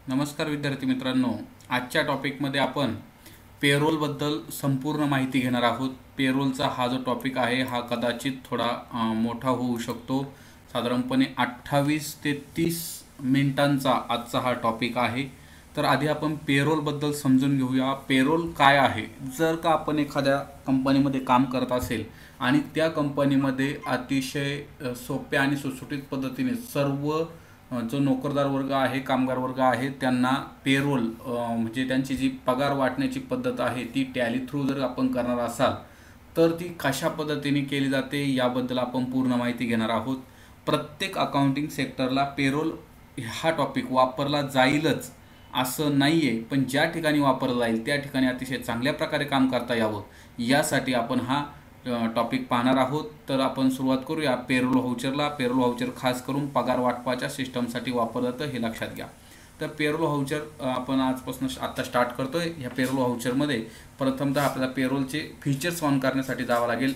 नमस्कार विद्यार्थी मित्रांनो, आजच्या टॉपिकमध्ये आपण पेरोलबद्दल संपूर्ण माहिती घेणार आहोत. पेरोलचा हा जो टॉपिक आहे हा कदाचित थोडा मोठा होऊ शकतो. साधारणपणे 28 ते 30 मिनिटांचा आजचा हा टॉपिक आहे. तर आधी आपण पेरोलबद्दल समजून घेऊया. पेरोल काय आहे? जर का आपण एखाद्या कंपनीमध्ये काम करत असेल आणि त्या कंपनीमध्ये अतिशय सोप्या आणि सुटसुटीत पद्धतीने सर्व जो नोकरदार वर्ग आहे, कामगार वर्ग आहे, त्यांना पेरोल म्हणजे त्यांची जी पगार वाटण्याची पद्धत आहे ती टॅली थ्रू जर आपण करणार असाल तर ती कशा पद्धतीने केली जाते याबद्दल आपण पूर्ण माहिती घेणार आहोत. प्रत्येक अकाउंटिंग सेक्टरला पेरोल हा टॉपिक वापरला जाईलच असं नाही आहे, पण ज्या ठिकाणी वापरला जाईल त्या ठिकाणी अतिशय चांगल्या प्रकारे काम करता यावं यासाठी आपण हा टॉपिक पाहणार आहोत. तर आपण सुरुवात करूया पेरोल व्हाउचरला. पेरोल व्हाउचर खास करून पगार वाटपाच्या सिस्टमसाठी वापरलं जातं, हे लक्षात घ्या. तर पेरोल व्हाउचर आपण आजपासून आता स्टार्ट करतोय. ह्या पेरोल व्हाउचरमध्ये प्रथमतः आपल्याला पेरोलचे फीचर्स ऑन करण्यासाठी जावं लागेल.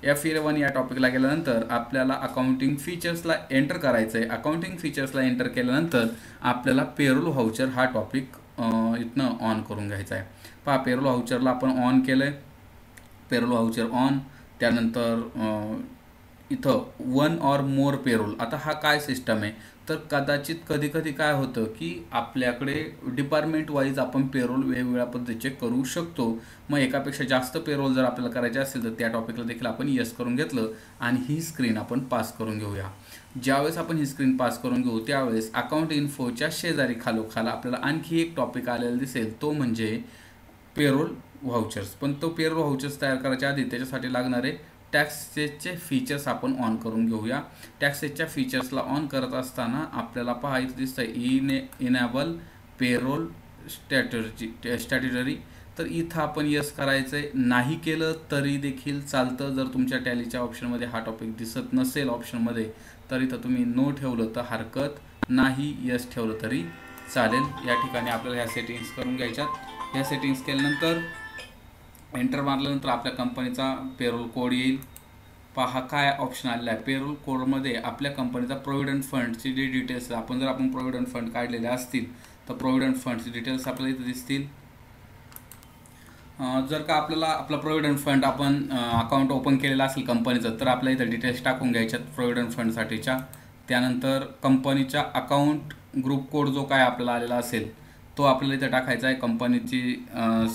F11 या टॉपिकला गेल्यानंतर आपल्याला अकाउंटिंग फीचर्सला एंटर करायचं आहे. अकाउंटिंग फीचर्सला एंटर केल्यानंतर आपल्याला पेरोल व्हाउचर हा टॉपिक इथनं ऑन करून घ्यायचा आहे. पहा, पेरोल व्हाउचरला आपण ऑन केलं आहे. Payroll voucher on. त्यानंतर इथं वन ऑर मोर पेरोल. आता हा काय सिस्टम आहे? तर कदाचित कधी कधी काय होतं की आपल्याकडे डिपार्टमेंट वाईज आपण पेरोल वेगवेगळ्या पद्धतीचे करू शकतो. मग एकापेक्षा जास्त पेरोल जर आपल्याला करायचे असेल तर त्या टॉपिकला देखील आपण यस करून घेतलं आणि ही स्क्रीन आपण पास करून घेऊया. ज्यावेळेस आपण ही स्क्रीन पास करून घेऊ त्यावेळेस अकाउंट इन्फोच्या शेजारी खालोखाल आपल्याला आणखी एक टॉपिक आलेला दिसेल, तो म्हणजे पेरोल व्हाउचर्स. पण तो पेरोल व्हाउचर्स तयार करायच्या आधी त्याच्यासाठी लागणारे टॅक्सेसचे फीचर्स आपण ऑन करून घेऊया. टॅक्सेसच्या फीचर्सला ऑन करत असताना आपल्याला पहा इथे दिसतं इनेबल पेरोल स्टॅट्युटरी. तर इथं आपण यस करायचं आहे. नाही केलं तरी देखील चालतं. जर तुमच्या टॅलीच्या ऑप्शनमध्ये हा टॉपिक दिसत नसेल ऑप्शनमध्ये तर इथं तुम्ही नो ठेवलं तर हरकत नाही, यस ठेवलं तरी चालेल. या ठिकाणी आपल्याला ह्या सेटिंग्स करून घ्यायच्यात. ह्या सेटिंग्स केल्यानंतर एंटर मारल्यानंतर आपल्या कंपनीचा पेरोल कोड येईल. पहा काय ऑप्शन आलेला आहे. पेरोल कोडमध्ये आपल्या कंपनीचा प्रोव्हिडंट फंडची जे डिटेल्स आपण जर प्रोव्हिडंट फंड काढलेले असतील तर प्रोव्हिडंट फंडचे डिटेल्स आपल्याला इथे दिसतील. जर का आपल्याला आपला प्रोव्हिडंट फंड आपण अकाउंट ओपन केलेलं असेल कंपनीचं तर आपल्याला इथं डिटेल्स टाकून घ्यायच्यात प्रोव्हिडंट फंडसाठीच्या. त्यानंतर कंपनीचा अकाउंट ग्रुप कोड जो काय आपल्याला आलेला असेल तो आपल्याला इथं टाकायचा आहे. कंपनीची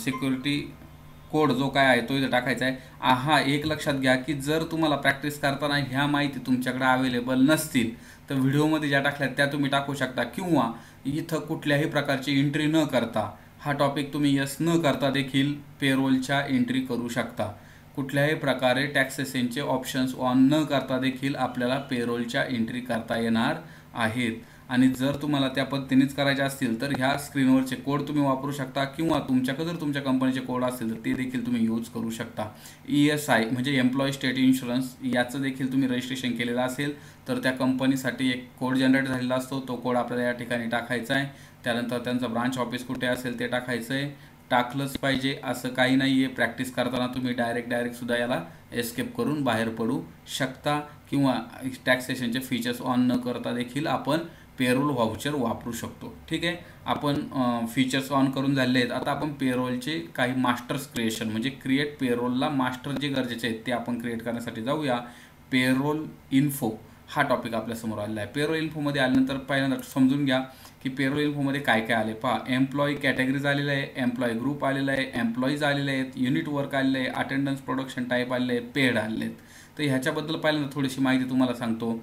सिक्युरिटी कोड जो काय आहे तो इथं टाकायचा आहे. हा एक लक्षात घ्या की जर तुम्हाला प्रॅक्टिस करताना ह्या माहिती तुमच्याकडे अवेलेबल नसतील तर व्हिडिओमध्ये ज्या टाकल्यात त्या तुम्ही टाकू शकता, किंवा इथं कुठल्याही प्रकारची एंट्री न करता हा टॉपिक तुम्ही यस न करता देखील पेरोलच्या एंट्री करू शकता. कुठल्याही प्रकारे टॅक्सेशनचे ऑप्शन्स ऑन न करता देखील आपल्याला पेरोलच्या एंट्री करता येणार आहेत. आणि जर तुम्हाला त्या पद्धतीनेच करायचे असतील तर ह्या स्क्रीनवरचे कोड तुम्ही वापरू शकता, किंवा तुमच्याकडे जर तुमच्या कंपनीचे कोड असतील तर ते देखील तुम्ही यूज करू शकता. ESI म्हणजे एम्प्लॉई स्टेट इन्शुरन्स, याचं देखील तुम्ही रजिस्ट्रेशन केलेलं असेल तर त्या कंपनीसाठी एक कोड जनरेट झालेला असतो. तो कोड आपल्याला या ठिकाणी टाकायचा आहे. त्यानंतर त्यांचं ब्रांच ऑफिस कुठे असेल ते टाकायचं आहे. टाकलंच पाहिजे असं काही नाही आहे. प्रॅक्टिस करताना तुम्ही डायरेक्ट सुद्धा याला एस्केप करून बाहेर पडू शकता, किंवा टॅक्सेशनचे फीचर्स ऑन न करता देखील आपण पेरोल व्हाउचर वापरू शकतो. ठीक आहे, आपण फीचर्स ऑन करून झाले आहेत. आता आपण पेरोलचे काही मास्टर्स क्रिएशन म्हणजे क्रिएट पेरोलला मास्टर जे गरजेचे आहेत ते आपण क्रिएट करण्यासाठी जाऊया. पेरोल इन्फो हा टॉपिक आपल्यासमोर आलेला आहे. पेरोल इन्फोमध्ये आल्यानंतर पहिल्यांदा समजून घ्या की पेरोल इन्फोमध्ये काय काय आले. पहा, एम्प्लॉई कॅटेगरीज आलेलं आहे, एम्प्लॉई ग्रुप आलेला आहे, एम्प्लॉईज आलेले आहेत, युनिट वर्क आलेले आहे, अटेंडन्स प्रोडक्शन टाईप आलेले आहे, पेड आलेले आहेत. तर ह्याच्याबद्दल पहिल्यांदा थोडीशी माहिती तुम्हाला सांगतो.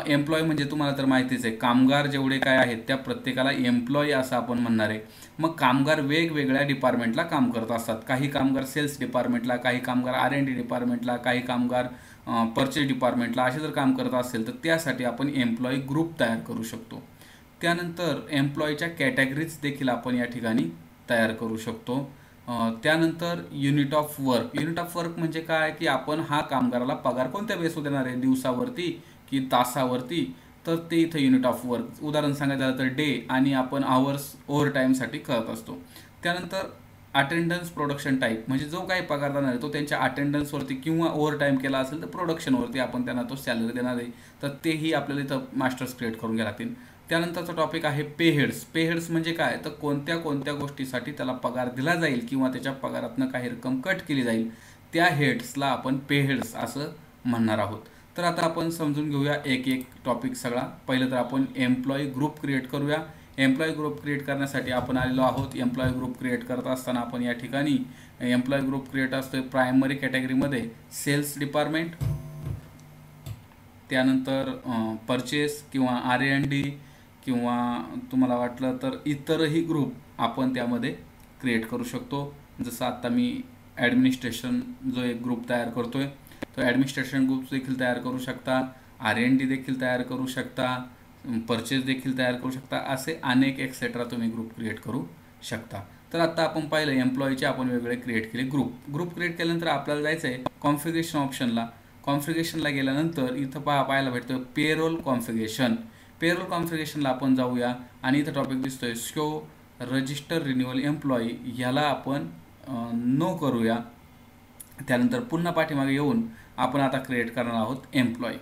एम्प्लॉई म्हणजे तुम्हाला तर माहितीच आहे, कामगार जेवढे काय आहेत त्या प्रत्येकाला एम्प्लॉई असं आपण म्हणणार आहे. मग कामगार वेगवेगळ्या डिपार्टमेंटला काम करत असतात. काही कामगार सेल्स डिपार्टमेंटला, काही कामगार R&D डिपार्टमेंटला, काही कामगार परचेस डिपार्टमेंटला असे जर काम करत असेल तर त्यासाठी आपण एम्प्लॉई ग्रुप तयार करू शकतो. त्यानंतर एम्प्लॉईच्या कॅटेगरीज देखील आपण या ठिकाणी तयार करू शकतो. त्यानंतर युनिट ऑफ वर्क म्हणजे काय की आपण हा कामगाराला पगार कोणत्या बेसवर देणार आहे, दिवसावरती की तासावरती, तर ते इथं युनिट ऑफ वर्क. उदाहरण सांगायचं झालं तर डे, आणि आपण आवर्स ओव्हर टाईमसाठी करत असतो. त्यानंतर अटेंडन्स प्रोडक्शन टाईप म्हणजे जो काही पगार देणार आहे तो त्यांच्या अटेंडन्सवरती किंवा ओव्हर टाईम केला असेल तर प्रोडक्शनवरती आपण त्यांना तो सॅलरी देणार आहे. तर तेही आपल्याला इथं मास्टर्स क्रिएट करून घ्यायला लागतील. त्यानंतरचा टॉपिक आहे पे हेड्स. पे हेड्स म्हणजे काय, तर कोणत्या कोणत्या गोष्टीसाठी त्याला पगार दिला जाईल किंवा त्याच्या पगारातनं काही रक्कम कट केली जाईल, त्या हेड्सला आपण पे हेड्स असं म्हणणार आहोत. तर आता आपण समजून घेऊया एक एक टॉपिक सगळा. पहिलं तर आपण एम्प्लॉई ग्रुप क्रिएट करूया. एम्प्लॉई ग्रुप क्रिएट करण्यासाठी आपण आलेलो आहोत. एम्प्लॉई ग्रुप क्रिएट करत असताना आपण या ठिकाणी एम्प्लॉई ग्रुप क्रिएट असतोय प्रायमरी कॅटेगरीमध्ये सेल्स डिपार्टमेंट, त्यानंतर परचेस किंवा R&D किंवा तुम्हाला वाटलं तर इतरही ग्रुप आपण त्यामध्ये क्रिएट करू शकतो. जसं आत्ता मी ॲडमिनिस्ट्रेशन जो एक ग्रुप तयार करतोय, तो ॲडमिनिस्ट्रेशन ग्रुप देखील तयार करू शकता, R&D देखील तयार करू शकता, परचेस देखील तयार करू शकता, असे अनेक एक्सेट्रा तुम्ही ग्रुप क्रिएट करू शकता. तर आता आपण पाहिलं एम्प्लॉईचे आपण वेगळे क्रिएट केले ग्रुप क्रिएट केल्यानंतर आपल्याला जायचं आहे कॉन्फिगरेशन ऑप्शनला. कॉन्फिगरेशनला गेल्यानंतर इथं पाहायला भेटतं पेरोल कॉन्फिगरेशन. पेरोल कॉन्फिगरेशनला आपण जाऊया आणि इथं टॉपिक दिसतोय शो रजिस्टर रिन्युअल एम्प्लॉई, ह्याला आपण नो करूया. त्यानंतर पुन्हा पाठीमागे येऊन आपण आता क्रिएट करणार आहोत एम्प्लॉई.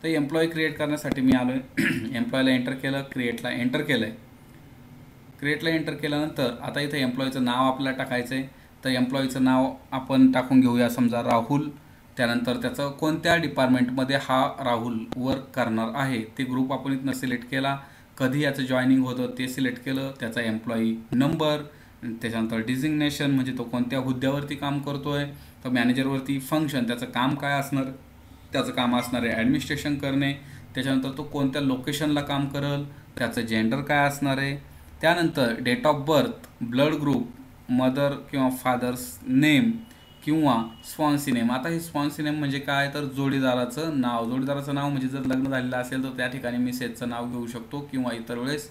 तर एम्प्लॉई क्रिएट करण्यासाठी मी आलो आहे. एम्प्लॉईला एंटर केलं, क्रिएटला एंटर केलं आहे. क्रिएटला एंटर केल्यानंतर आता इथं एम्प्लॉईचं नाव आपल्याला टाकायचं आहे. तर एम्प्लॉईचं नाव आपण टाकून घेऊया, समजा राहुल. त्यानंतर त्याचं कोणत्या डिपार्टमेंटमध्ये हा राहुल वर्क करणार आहे ते ग्रुप आपण इथनं सिलेक्ट केला. कधी याचं जॉईनिंग होतं ते सिलेक्ट केलं. त्याचा एम्प्लॉई नंबर, त्याच्यानंतर डिझिग्नेशन म्हणजे तो कोणत्या हुद्द्यावरती काम करतोय, तर मॅनेजरवरती. फंक्शन त्याचं काम काय असणार, त्याचं काम असणार आहे ॲडमिनिस्ट्रेशन करणे. त्याच्यानंतर तो कोणत्या लोकेशनला काम करेल, त्याचं जेंडर काय असणार आहे. त्यानंतर date of birth, blood group, mother किंवा फादर्स नेम किंवा स्पॉन्सी नेम. आता हे स्पॉन्सी नेम म्हणजे काय, तर जोडीदाराचं नाव. जोडीदाराचं नाव म्हणजे जर लग्न झालेलं असेल तर त्या ठिकाणी मिसेसचं नाव घेऊ शकतो किंवा इतर वेळेस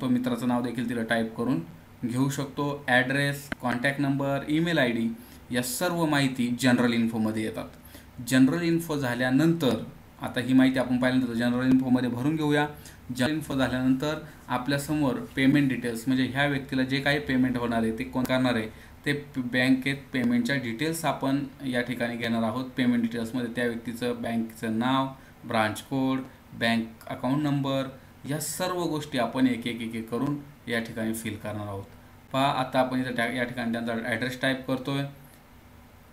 तो मित्राचं नाव देखील तिला टाईप करून घेऊ शकतो. Address, contact number, email ID या सर्व माहिती जनरल इन्फोमध्ये येतात. जनरल इन्फो झाल्यानंतर आता ही माहिती आपण पाहिल्यानंतर जनरल इन्फोमध्ये भरून घेऊया. जनरल इन्फो झाल्यानंतर आपल्यासमोर पेमेंट डिटेल्स म्हणजे ह्या व्यक्तीला जे काही पेमेंट होणार आहे ते कोण करणार आहे ते बँकेत पेमेंटच्या डिटेल्स आपण या ठिकाणी घेणार आहोत. पेमेंट डिटेल्समध्ये त्या व्यक्तीचं बँकेचं नाव, branch code, bank account number या सर्व गोष्टी आपण एक एक करून या ठिकाणी फिल करणार आहोत. पहा आता आपण इथं या ठिकाणी त्यांचा ॲड्रेस टाईप करतोय.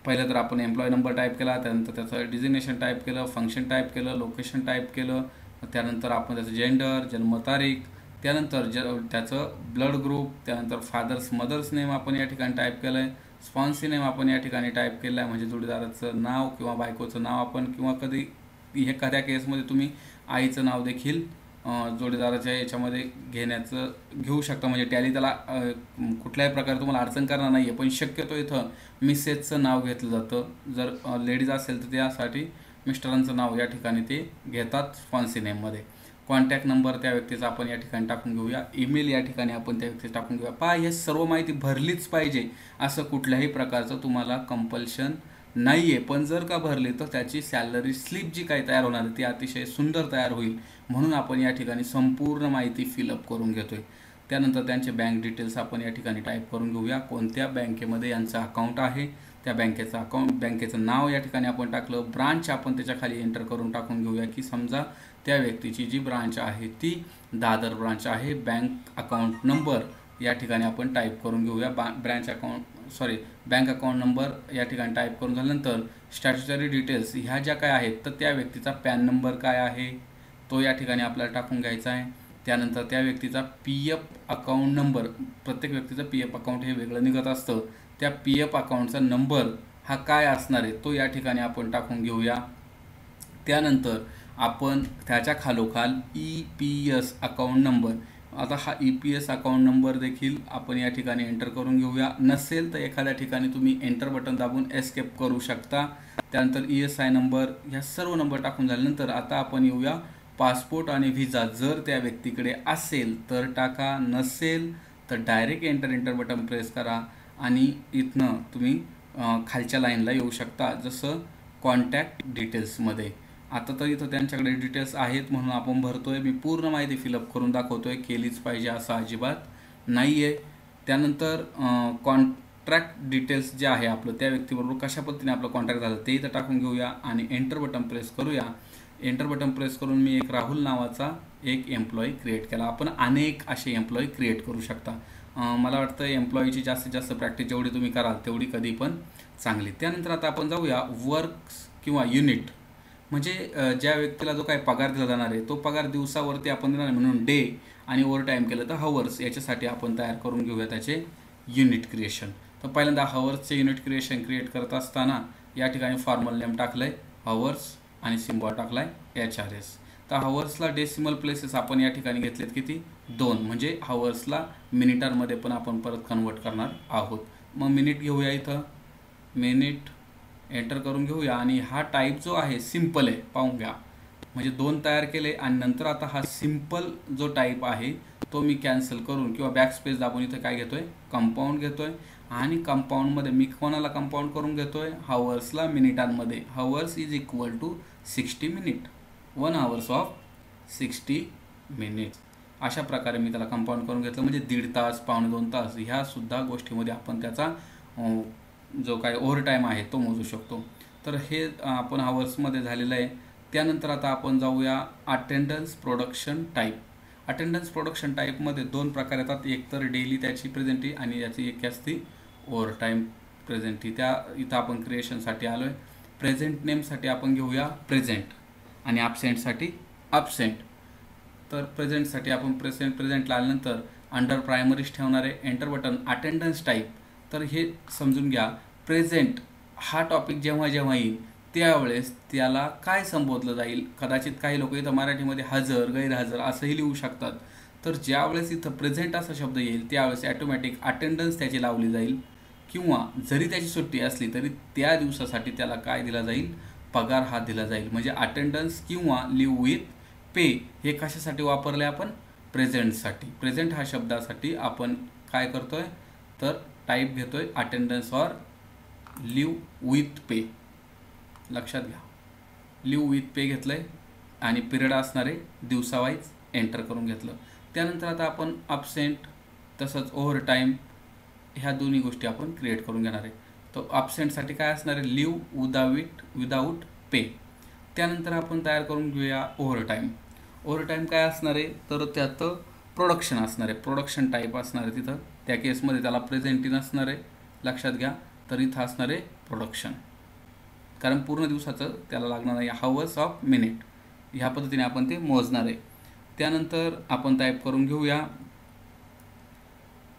पहिलं तर आपण एम्प्लॉई नंबर टाईप केला, त्यानंतर त्याचं डिझिग्नेशन टाईप केलं, फंक्शन टाईप केलं, लोकेशन टाईप केलं, त्यानंतर आपण त्याचं जेंडर, जन्मतारीख, त्यानंतर त्याचं ब्लड ग्रुप, त्यानंतर फादर्स मदर्स नेम आपण या ठिकाणी टाईप केलं आहे. स्पॉन्सी नेम आपण या ठिकाणी टाईप केलं आहे म्हणजे जोडीदाराचं नाव किंवा बायकोचं नाव आपण, किंवा कधी एखाद्या केसमध्ये तुम्ही आईचं नाव देखील जोडीदाराच्या याच्यामध्ये घेऊ शकता. म्हणजे टॅली त्याला कुठल्याही प्रकारे तुम्हाला अडचण करणार नाही आहे. पण शक्यतो इथं मिसेसचं नाव घेतलं जातं. जर लेडीज असेल तर त्यासाठी मिस्टरांचं नाव या ठिकाणी ते घेतात स्पॉन्सी नेममध्ये. कॉन्टॅक्ट नंबर त्या व्यक्तीचा आपण या ठिकाणी टाकून घेऊया. ईमेल या ठिकाणी आपण त्या व्यक्तीचं टाकून घेऊया. पहा हे सर्व माहिती भरलीच पाहिजे असं कुठल्याही प्रकारचं तुम्हाला कंपल्शन नाही आहे. पण जर का भरली तर त्याची सॅलरी स्लिप जी काही तयार होणार ती अतिशय सुंदर तयार होईल. म्हणून आपण या ठिकाणी संपूर्ण माहिती फिलअप करून घेतोय. त्यानंतर त्यांचे बँक डिटेल्स आपण या ठिकाणी टाईप करून घेऊया. कोणत्या बँकेमध्ये यांचं अकाउंट आहे त्या बँकेचं नाव या ठिकाणी आपण टाकलं. ब्रांच आपण त्याच्या खाली एंटर करून टाकून घेऊया की समजा त्या व्यक्तीची जी ब्रांच आहे ती दादर ब्रांच आहे. बँक अकाउंट नंबर या ठिकाणी आपण टाईप करून घेऊया. बँक अकाउंट नंबर या ठिकाणी टाईप करून झाल्यानंतर स्टॅट्युटरी डिटेल्स ह्या ज्या काय आहेत तर त्या व्यक्तीचा पॅन नंबर काय आहे तो या ठिकाणी आपल्याला टाकून घ्यायचा आहे. त्यानंतर त्या व्यक्तीचा PF अकाउंट नंबर, प्रत्येक व्यक्तीचं PF अकाउंट हे वेगळं निघत असतं. त्या PF अकाउंटचा नंबर हा काय असणार आहे तो या ठिकाणी आपण टाकून घेऊया. त्यानंतर आपण त्याच्या खालोखाल EPS अकाउंट नंबर, आता हा EPS अकाउंट नंबर देखील आपण या ठिकाणी एंटर करून घेऊया. नसेल तर एखाद्या ठिकाणी तुम्ही एंटर बटन दाबून एस्केप करू शकता. त्यानंतर ESI नंबर ह्या सर्व नंबर टाकून झाल्यानंतर आता आपण येऊया पासपोर्ट आणि व्हिसा. जर त्या व्यक्तीकडे असेल तर टाका, नसेल तर डायरेक्ट एंटर बटन प्रेस करा आणि इथनं तुम्ही खालच्या लाईनला येऊ शकता जसं कॉन्टॅक्ट डिटेल्समध्ये. आता तर इथं त्यांच्याकडे डिटेल्स आहेत म्हणून आपण भरतोय. मी पूर्ण माहिती फिलअप करून दाखवतोय, केलीच पाहिजे असं अजिबात नाही आहे. त्यानंतर कॉन्ट्रॅक्ट डिटेल्स जे आहे आपलं त्या व्यक्तीबरोबर कशा पद्धतीने आपलं कॉन्टॅक्ट झालं ते इथं टाकून घेऊया आणि एंटर बटन प्रेस करूया. एंटर बटन प्रेस करून मी एक राहुल नावाचा एक एम्प्लॉई क्रिएट केला. आपण अनेक असे एम्प्लॉई क्रिएट करू शकता. मला वाटतं एम्प्लॉईची जास्तीत जास्त प्रॅक्टिस जेवढी तुम्ही कराल तेवढी कधी पण चांगली. त्यानंतर आता आपण जाऊया वर्क्स किंवा युनिट, म्हणजे ज्या व्यक्तीला जो काही पगार दिला जाणार आहे तो पगार दिवसावरती आपण देणार आहे, म्हणून डे आणि ओव्हर टाईम केलं तर हवर्स. याच्यासाठी आपण तयार करून घेऊया त्याचे युनिट क्रिएशन. तर पहिल्यांदा हवर्सचे युनिट क्रिएशन क्रिएट करत असताना या ठिकाणी फॉर्मल नेम टाकलं आहे हवर्स आणि सिम्बॉल टाकला आहे HRS. तर हवर्सला डेसिमल प्लेसेस आपण या ठिकाणी घेतलेत किती 2, म्हणजे हवर्सला मिनिटांमध्ये पण आपण परत कन्वर्ट करणार आहोत. मग मिनिट घेऊया, इथं मिनिट एंटर करून घेऊया आणि हा टाईप जो आहे सिम्पल आहे, पाहून घ्या. म्हणजे 2 तयार केले आणि नंतर आता हा सिम्पल जो टाईप आहे तो मी कॅन्सल करून किंवा बॅकस्पेस दाबून इथं काय घेतोय कंपाऊंड घेतोय आणि कंपाऊंडमध्ये मी कोणाला कंपाऊंड करून घेतोय हवर्सला मिनिटांमध्ये. Hours is equal to 60 minute, 1 hours of 60 minutes. अशा प्रकारे मी त्याला कंपाऊंड करून घेतलं, म्हणजे 1.5 तास, 1.25 तास ह्या सुद्धा गोष्टीमध्ये आपण त्याचा जो काय ओव्हर टाईम आहे तो मोजू शकतो. तर हे आपण हवर्समध्ये झालेलं आहे. त्यानंतर आता आपण जाऊया attendance production type. Attendance production टाईपमध्ये 2 प्रकार येतात, एक तर डेली त्याची प्रेझेंटी आणि याची एक असते ओव्हर टाईम प्रेझेंटी. त्या इथं आपण क्रिएशनसाठी आलो आहे. प्रेझेंट नेमसाठी आपण घेऊया प्रेझेंट आणि ॲबसेंटसाठी ॲबसेंट. तर प्रेझेंटसाठी आपण प्रेझेंटला आल्यानंतर अंडर प्रायमरीज ठेवणार आहे. Enter button attendance type. तर हे समजून घ्या, प्रेझेंट हा टॉपिक जेव्हा जेव्हा येईल त्यावेळेस त्याला काय संबोधलं जाईल. कदाचित काही लोक इथं मराठीमध्ये हजर गैरहजर असंही लिहू शकतात. तर ज्यावेळेस इथं प्रेझेंट असा शब्द येईल त्यावेळेस ॲटोमॅटिक अटेंडन्स त्याची लावली जाईल, किंवा जरी त्याची सुट्टी असली तरी त्या दिवसासाठी त्याला काय दिला जाईल, पगार हा दिला जाईल. म्हणजे अटेंडन्स किंवा लिव्ह विथ पे हे कशासाठी वापरले आपण, प्रेझेंटसाठी. प्रेझेंट हा शब्दासाठी आपण काय करतोय तर टाईप घेतोय अटेंडन्स ऑर लिव्ह विथ पे. लक्षात घ्या, लिव्ह विथ पे घेतलं आहे आणि पिरियड असणारे दिवसावाईज एंटर करून घेतलं. त्यानंतर आता आपण ॲबसेंट तसंच ओव्हर टाईम ह्या दोन्ही गोष्टी आपण क्रिएट करून घेणार आहे. तो ॲबसेंटसाठी काय असणार आहे, लिव्ह विदाऊट पे. त्यानंतर आपण तयार करून घेऊया ओव्हर टाईम. ओव्हर टाईम काय असणार आहे तर त्यात प्रोडक्शन असणार आहे, प्रोडक्शन टाईप असणार आहे. तिथं त्या केसमध्ये त्याला प्रेझेंटी नसणार आहे, लक्षात घ्या. तर इथं असणार आहे प्रोडक्शन, कारण पूर्ण दिवसाचं त्याला लागणार आहे हवर्स ऑफ मिनिट. ह्या पद्धतीने आपण ते मोजणार आहे. त्यानंतर आपण टाईप करून घेऊया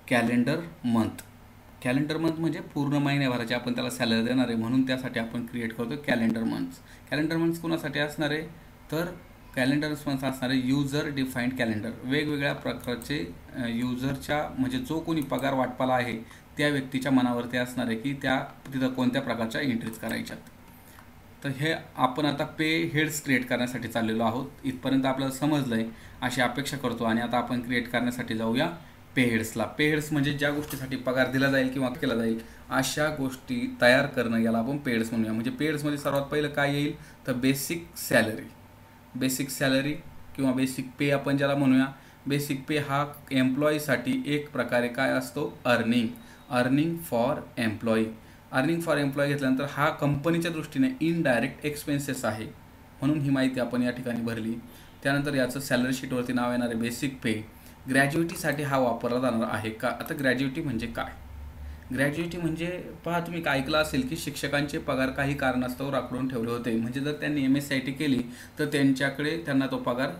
कॅलेंडर मंथ. कॅलेंडर मंथ म्हणजे पूर्ण महिन्याभराची आपण त्याला सॅलरी देणार आहे, म्हणून त्यासाठी आपण क्रिएट करतो कॅलेंडर मंथ्स. कॅलेंडर मंथ्स कोणासाठी असणार आहे तर कॅलेंडर मंथ्स असणार आहे युजर डिफाईन्ड कॅलेंडर. वेगवेगळ्या प्रकारचे युजरच्या म्हणजे जो कोणी पगार वाटपाला आहे त्या व्यक्तीच्या मनावरती असणार आहे की त्या तिथं कोणत्या प्रकारच्या एंट्रीज करायच्यात. तर हे आपण आता पे हेड्स क्रिएट करण्यासाठी चाललेलो आहोत. इथपर्यंत आपल्याला समजलं आहे अशी अपेक्षा करतो. आणि आता आपण क्रिएट करण्यासाठी जाऊया पे हेड्सला. पे हेड्स म्हणजे ज्या गोष्टीसाठी पगार दिला जाईल किंवा केला जाईल अशा गोष्टी तयार करणं, याला आपण पे हेड्स म्हणूया. म्हणजे पे हेड्समध्ये सर्वात पहिलं काय येईल तर बेसिक सॅलरी. बेसिक सॅलरी किंवा बेसिक पे आपण ज्याला म्हणूया. बेसिक पे हा एम्प्लॉईसाठी एक प्रकारे काय असतो, earning for employee. Earning for employee घेतल्यानंतर हा कंपनीच्या दृष्टीने इनडायरेक्ट एक्सपेन्सेस आहे, म्हणून ही माहिती आपण या ठिकाणी भरली. त्यानंतर याचं सॅलरी शीटवरती नाव येणार आहे बेसिक पे. ग्रॅज्युएटीसाठी हा वापरला जाणार आहे का. आता ग्रॅज्युएटी म्हणजे काय, ग्रॅज्युएटी म्हणजे पहा तुम्ही काय ऐकलं असेल की शिक्षकांचे पगार काही कारणास्तव राखून ठेवले होते. म्हणजे जर त्यांनी MSCIT केली तर त्यांना तो पगार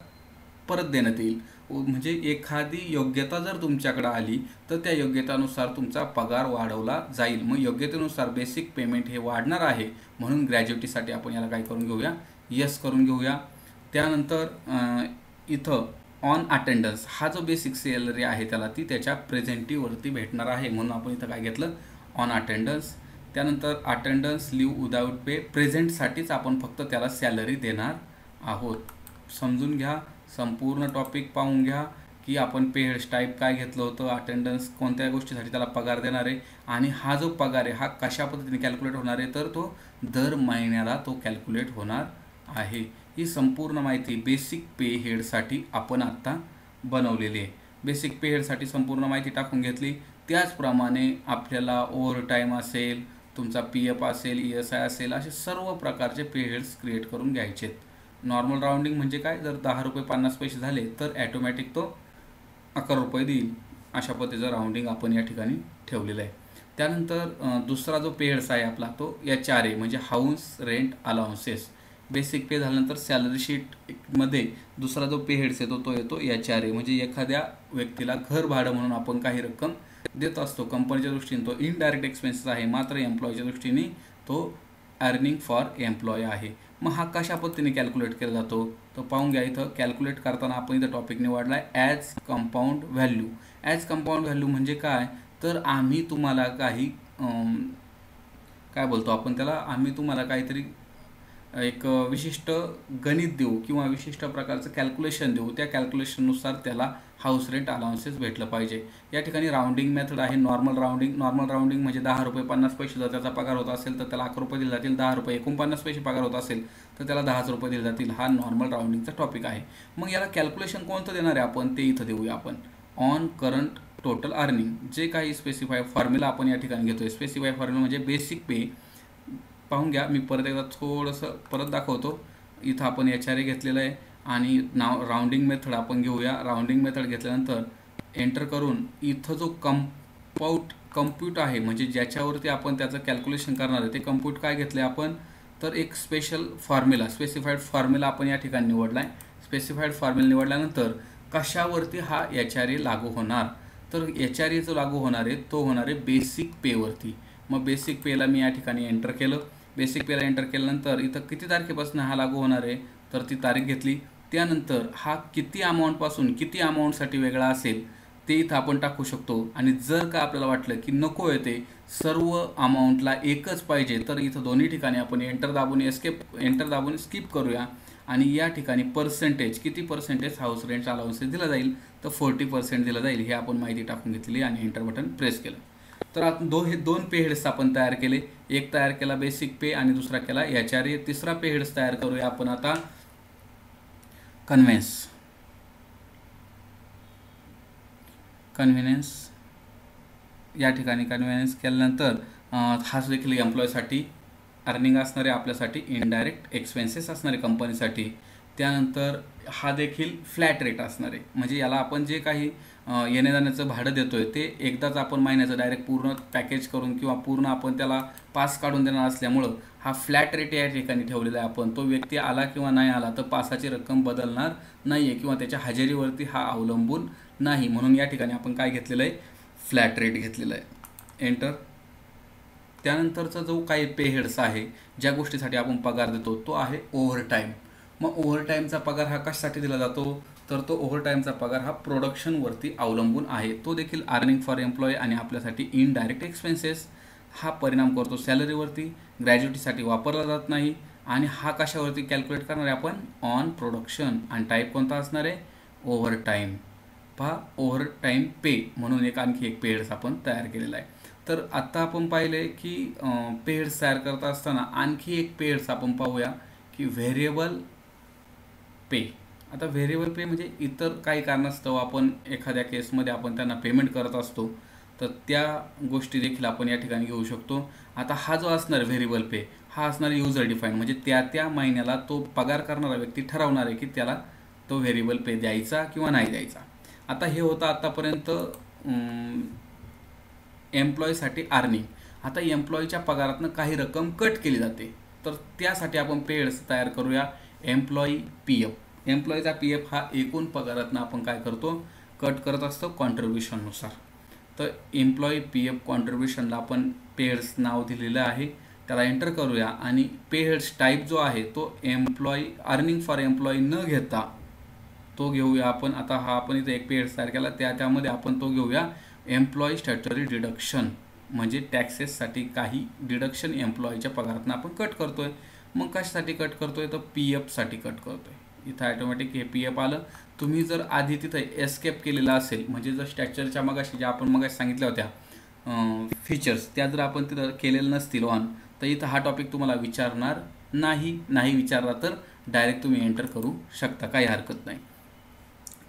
परत देण्यात येईल. म्हणजे एखादी योग्यता जर तुमच्याकडे आली तर त्या योग्यतेनुसार तुमचा पगार वाढवला जाईल. मग योग्यतेनुसार बेसिक पेमेंट हे वाढणार आहे, म्हणून ग्रॅज्युएटीसाठी आपण याला काय करून घेऊया, यस करून घेऊया. त्यानंतर इथं ऑन अटेंडन्स हा जो बेसिक सॅलरी आहे त्याला ती त्याच्या प्रेझेंटीवरती भेटणार आहे, म्हणून आपण इथं काय घेतलं ऑन अटेंडन्स. त्यानंतर अटेंडन्स लिव्ह विदाऊट पे. प्रेझेंटसाठीच आपण फक्त त्याला सॅलरी देणार आहोत. समजून घ्या, संपूर्ण टॉपिक पाहून घ्या की आपण पे हेड्स टाईप काय घेतलं होतं, अटेंडन्स कोणत्या गोष्टीसाठी त्याला पगार देणार आहे, आणि हा जो पगार आहे हा कशा पद्धतीने कॅल्क्युलेट होणार आहे तर तो दर महिन्याला तो कॅल्क्युलेट होणार आहे. ही संपूर्ण माहिती बेसिक पे हेडसाठी आपण आत्ता बनवलेली आहे. बेसिक पे हेडसाठी संपूर्ण माहिती टाकून घेतली. त्याचप्रमाणे आपल्याला ओव्हर टाईम असेल, तुमचा PF असेल, ESI असेल, असे सर्व प्रकारचे पे हेड्स क्रिएट करून घ्यायचे आहेत. नॉर्मल राउंडिंग म्हणजे काय, जर 10 रुपये 50 पैसे झाले तर ॲटोमॅटिक तो 11 रुपये देईल. अशा पद्धतीचं राउंडिंग आपण या ठिकाणी ठेवलेलं आहे. त्यानंतर दुसरा जो पे हेड्स आहे आपला तो HRA म्हणजे हाऊस रेंट अलाउन्सेस. बेसिक पे झाल्यानंतर सॅलरी शीटमध्ये दुसरा जो पे हेड्स येतो तो येतो HRA म्हणजे एखाद्या व्यक्तीला घर भाडं म्हणून आपण काही रक्कम देत असतो. कंपनीच्या दृष्टीने तो इनडायरेक्ट एक्सपेन्सेस आहे, मात्र एम्प्लॉईच्या दृष्टीने तो अर्निंग फॉर एम्प्लॉय आहे. मग हा कशा पद्धतीने कॅल्क्युलेट केला जातो तर पाहून घ्या. इथं कॅल्क्युलेट करताना आपण इथं टॉपिक निवडला आहे as compound value. As compound value म्हणजे काय, तर आम्ही तुम्हाला काही काय बोलतो आपण त्याला, आम्ही तुम्हाला काहीतरी एक विशिष्ट गणित देऊ किंवा विशिष्ट प्रकारचं कॅल्क्युलेशन देऊ, त्या कॅल्क्युलेशननुसार त्याला हाऊस रेंट अलाउन्सेस भेटलं पाहिजे. या ठिकाणी राउंडिंग मेथड आहे नॉर्मल राउंडिंग. नॉर्मल राउंडिंग म्हणजे 10 रुपये 50 पैसे जर त्याचा पगार होत असेल तर त्याला 11 रुपये दिले जातील. 10 रुपये 49 पैसे पगार होत असेल तर त्याला 10 रुपये दिले जातील. हा नॉर्मल राउंडिंगचा टॉपिक आहे. मग याला कॅल्क्युलेशन कोणतं देणार आहे आपण ते इथं देऊया आपण. ऑन करंट टोटल अर्निंग जे काही स्पेसिफाय फॉर्म्युला आपण या ठिकाणी घेतोय. स्पेसिफाय फॉर्म्युला म्हणजे बेसिक पे. पाहून घ्या, मी परत एकदा थोडंसं परत दाखवतो. इथं आपण HRA घेतलेलं आहे आणि राउंडिंग मेथड आपण घेऊया. राउंडिंग मेथड घेतल्यानंतर एंटर करून इथं जो कम्प्यूट आहे म्हणजे ज्याच्यावरती आपण त्याचं कॅल्क्युलेशन करणार आहे ते कम्प्यूट काय घेतलं आहे आपण, तर एक स्पेशल फॉर्म्युला स्पेसिफाईड फॉर्म्युला आपण या ठिकाणी निवडला आहे. स्पेसिफाईड फॉर्म्युला निवडल्यानंतर कशावरती हा HRA लागू होणार, तर HRA जो लागू होणार आहे तो होणार आहे बेसिक पेवरती. मग बेसिक पेला मी या ठिकाणी एंटर केलं. बेसिक पेला एंटर केल्यानंतर इथं किती तारखेपासून हा लागू होणार आहे तर ती तारीख घेतली. त्यानंतर हा किती अमाऊंटपासून किती अमाऊंटसाठी वेगळा असेल ते इथं आपण टाकू शकतो. आणि जर का आपल्याला वाटलं की नको आहे ते सर्व अमाऊंटला एकच पाहिजे तर इथं दोन्ही ठिकाणी आपण एंटर दाबून स्किप करूया आणि या ठिकाणी पर्सेंटेज किती पर्सेंटेज हाऊस रेंट अलाउन्सेस दिला जाईल तर 40% दिला जाईल. हे आपण माहिती टाकून घेतली आणि एंटर बटन प्रेस केलं. तर हे दोन पे हेड्स आपण तयार केले. एक तयार केला बेसिक पे आणि दुसरा केला HRA. तिसरा पे हेड्स तयार करूया आपण आता कन्व्हिनियन्स. या ठिकाणी कन्व्हिनियन्स केल्यानंतर हाच देखील एम्प्लॉयसाठी अर्निंग असणारे, आपल्यासाठी इनडायरेक्ट एक्सपेन्सेस असणारे कंपनीसाठी. त्यानंतर हा देखील फ्लॅट रेट असणार आहे म्हणजे याला आपण जे काही येण्या जाण्याचं भाडं देतोय ते एकदाच आपण महिन्याचं डायरेक्ट पूर्ण पॅकेज करून किंवा पूर्ण आपण त्याला पास काढून देणार असल्यामुळं हा फ्लॅट रेट या ठिकाणी ठेवलेला आहे आपण. तो व्यक्ती आला किंवा नाही आला तर पासाची रक्कम बदलणार नाही आहे किंवा त्याच्या हजेरीवरती हा अवलंबून नाही. म्हणून या ठिकाणी आपण काय घेतलेलं आहे, फ्लॅट रेट घेतलेलं आहे. एंटर. त्यानंतरचा जो काही पे हेड्स आहे ज्या गोष्टीसाठी आपण पगार देतो तो आहे ओव्हरटाईम. मग ओव्हरटाईमचा पगार हा कशासाठी दिला जातो तर तो ओव्हरटाईमचा पगार हा प्रोडक्शनवरती अवलंबून आहे. तो देखील अर्निंग फॉर एम्प्लॉय आणि आपल्यासाठी इनडायरेक्ट एक्सपेन्सेस हा परिणाम करतो सॅलरीवरती. ग्रॅज्युटीसाठी वापरला जात नाही आणि हा कशावरती कॅल्क्युलेट करणार आहे आपण, ऑन प्रोडक्शन. आणि टाईप कोणता असणार आहे, ओव्हरटाईम. पहा ओव्हरटाईम पे म्हणून आणखी एक पे हेड्स आपण तयार केलेला आहे. तर आत्ता आपण पाहिले की पे हेड्स तयार करत असताना आणखी एक पे हेड्स आपण पाहूया की व्हेरिएबल पे. आता व्हेरिएबल पे म्हणजे इतर काही कारणास्तव आपण एखाद्या केसमध्ये आपण त्यांना पेमेंट करत असतो तर त्या गोष्टी देखील आपण या ठिकाणी घेऊ शकतो. आता हा जो असणार व्हेरिएबल पे हा असणार युजर डिफाईन म्हणजे त्या महिन्याला तो पगार करणारा व्यक्ती ठरवणार आहे की त्याला तो व्हेरिएबल पे द्यायचा किंवा नाही द्यायचा. आता हे होतं आत्तापर्यंत एम्प्लॉयसाठी अर्निंग. आता एम्प्लॉयच्या पगारातनं काही रक्कम कट केली जाते तर त्यासाठी आपण पे हेड्स तयार करूया एम्प्लॉई PF. एम्प्लॉईचा PF हा एकूण पगारातनं आपण काय करतो, कट करत असतो कॉन्ट्रिब्युशननुसार. तर एम्प्लॉई PF कॉन्ट्रिब्युशनला आपण पे हेड्स नाव दिलेलं आहे. त्याला एंटर करूया आणि पे हेड्स टाईप जो आहे तो एम्प्लॉई अर्निंग फॉर एम्प्लॉई न घेता तो घेऊया आपण. आता हा आपण इथे एक पे हेड्स तयार केला त्यामध्ये आपण तो घेऊया एम्प्लॉई स्टॅट्युटरी डिडक्शन म्हणजे टॅक्सेससाठी काही डिडक्शन एम्प्लॉईच्या पगारातनं आपण कट करतोय. मग कशासाठी कट करतोय तर PF साठी कट करतोय. इथं ऑटोमॅटिक हे PF आलं. तुम्ही जर आधी तिथं एस्केप केलेला असेल म्हणजे जर स्ट्रक्चरच्या मगाशी ज्या आपण मगाशी सांगितल्या होत्या फीचर्स त्या जर आपण तिथं केलेलं नसतील ऑन तर इथं हा टॉपिक तुम्हाला विचारणार नाही विचारला तर डायरेक्ट तुम्ही एंटर करू शकता, काही हरकत नाही.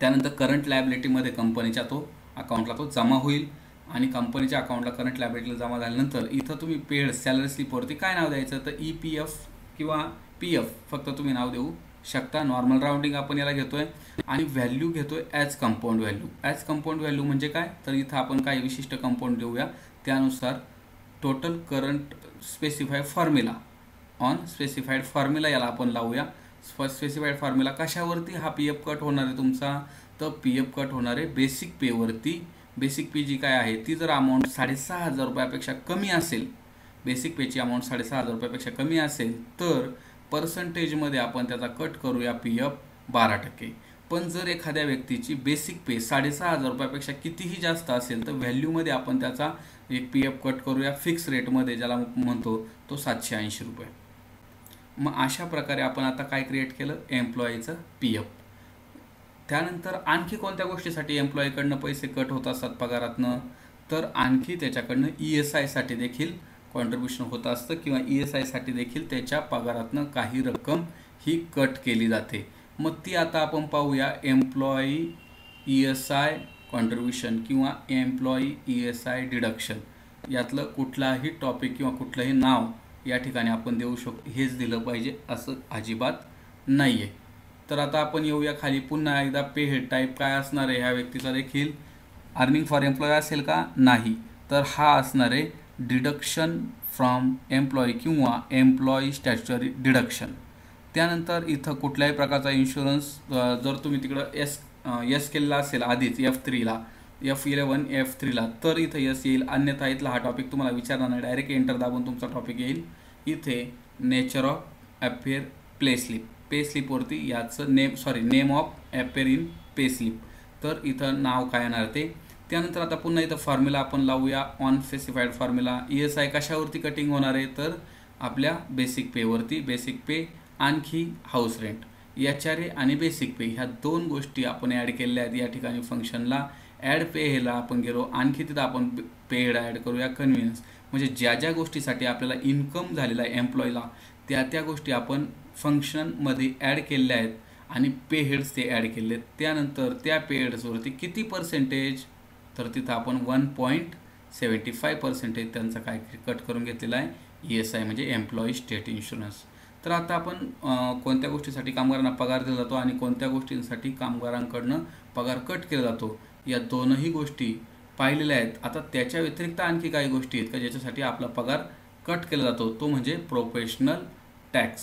त्यानंतर करंट लायबिलिटीमध्ये कंपनीच्या तो अकाउंटला तो जमा होईल आणि कंपनीच्या अकाउंटला करंट लायबिलिटीला जमा झाल्यानंतर इथं तुम्ही पेड सॅलरी स्लिपवरती काय नाव द्यायचं तर EPF किंवा PF फक्त तुम्ही नाव देऊ शकता. नॉर्मल राउंडिंग आपण याला घेतोय आणि व्हॅल्यू घेतोय as compound value. As compound value म्हणजे काय, तर इथं आपण काही विशिष्ट कंपाऊंड देऊया, त्यानुसार total current specified formula on specified formula याला आपण लावूया. स्पेसिफाईड फॉर्म्युला कशावरती हा पी एफ कट होणार आहे तुमचा, तर पी एफ कट होणार आहे बेसिक पेवरती. बेसिक पे जी काय आहे ती जर अमाऊंट 6,500 रुपयापेक्षा कमी असेल, बेसिक पेची अमाऊंट 6,500 रुपयापेक्षा कमी असेल तर पर्सेंटेजमध्ये आपण त्याचा कट करूया पी एफ 12%. पण जर एखाद्या व्यक्तीची बेसिक पे 6,500 रुपयापेक्षा कितीही जास्त असेल तर व्हॅल्यूमध्ये आपण त्याचा एक पी एफ कट करूया फिक्स रेटमध्ये, ज्याला म्हणतो तो 780 रुपये. मग अशा प्रकारे आपण आता काय क्रिएट केलं, एम्प्लॉईचं पी एफ. त्यानंतर आणखी कोणत्या गोष्टीसाठी एम्प्लॉईकडनं पैसे कट होत असतात पगारातनं, तर आणखी त्याच्याकडनं ESI साठी देखील कॉन्ट्रीब्युशन होत असतं किंवा ESI साठी देखील त्याच्या पगारातनं काही रक्कम ही कट केली जाते. मग ती आता आपण पाहूया, एम्प्लॉई ESI कॉन्ट्रीब्युशन किंवा एम्प्लॉई ESI डिडक्शन. यातलं कुठलाही टॉपिक किंवा कुठलंही नाव या ठिकाणी आपण देऊ शकतो, हेच दिलं पाहिजे असं अजिबात नाही आहे. तर आता आपण येऊया खाली पुन्हा एकदा. पे हेड टाईप काय असणार आहे ह्या व्यक्तीचा देखील, अर्निंग फॉर एम्प्लॉय असेल का, नाही, तर हा असणार आहे डिडक्शन फ्रॉम एम्प्लॉई किंवा एम्प्लॉई स्टॅच्युटरी डिडक्शन. त्यानंतर इथं कुठल्याही प्रकारचा इन्शुरन्स जर तुम्ही तिकडं यस केलेला असेल आधीच F3ला, F11 F3ला, तर इथं यस येईल. अन्यथा इथला हा टॉपिक तुम्हाला विचारणार नाही, डायरेक्ट एंटर दाबून तुमचा टॉपिक येईल. इथे nature of affair pay slip, pay स्लिपवरती याचं name of affair in pay slip, तर इथं नाव काय येणार ते. त्यानंतर आता पुन्हा इथं फॉर्म्युला आपण लावूया, ऑन स्पेसिफाईड फॉर्म्युला. ESI कशावरती कटिंग होणार आहे, तर आपल्या बेसिक पेवरती. बेसिक पे आणखी हाऊस रेंट, HRA आणि बेसिक पे ह्या दोन गोष्टी आपण ॲड केलेल्या आहेत या ठिकाणी फंक्शनला. ॲड पे हेला आपण गेलो, आणखी तिथं आपण पे हेड ॲड करूया कन्व्हिनियन्स, म्हणजे ज्या ज्या गोष्टीसाठी आपल्याला इन्कम झालेला आहे एम्प्लॉईला त्या गोष्टी आपण फंक्शनमध्ये ॲड केलेल्या आहेत आणि पे हेड्स ते ॲड केले आहेत. त्यानंतर त्या पे हेड्सवरती किती पर्सेंटेज, तर तिथं आपण 1.75% त्यांचा काय कट करून घेतलेला आहे, ESI म्हणजे एम्प्लॉई स्टेट इन्शुरन्स. तर आता आपण कोणत्या गोष्टीसाठी कामगारांना पगार दिला जातो आणि कोणत्या गोष्टींसाठी कामगारांकडनं पगार कट केला जातो, या दोनही गोष्टी पाहिलेल्या आहेत. आता त्याच्या व्यतिरिक्त आणखी काही गोष्टी आहेत का ज्याच्यासाठी आपला पगार कट केला जातो, तो म्हणजे प्रोफेशनल टॅक्स.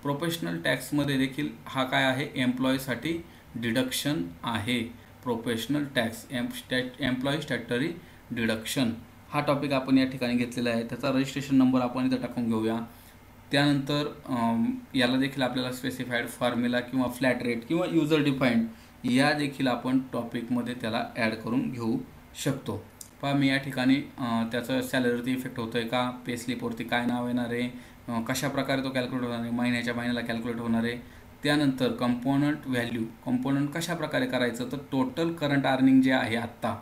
प्रोफेशनल टॅक्समध्ये देखील हा काय आहे, एम्प्लॉईसाठी डिडक्शन आहे. Professional tax employee statutory deduction हा टॉपिक आपण या ठिकाणी घेतलेला आहे. त्याचा रजिस्ट्रेशन नंबर आपण इथं टाकून घेऊया. त्यानंतर याला देखील आपल्याला स्पेसिफाईड फॉर्म्युला किंवा फ्लॅट रेट किंवा युजर डिफाईंड या देखील आपण टॉपिकमध्ये त्याला ॲड करून घेऊ शकतो. पहा मी या ठिकाणी त्याचं सॅलरीवरती इफेक्ट होतो आहे का, पे स्लिपवरती काय नाव येणार आहे, कशा प्रकारे तो कॅल्क्युलेट होणार आहे, महिन्याला कॅल्क्युलेट होणार आहे. त्यानंतर कंपोनंट व्हॅल्यू, कंपोनंट कशा प्रकारे करायचं, तर टोटल करंट अर्निंग जे आहे आत्ता,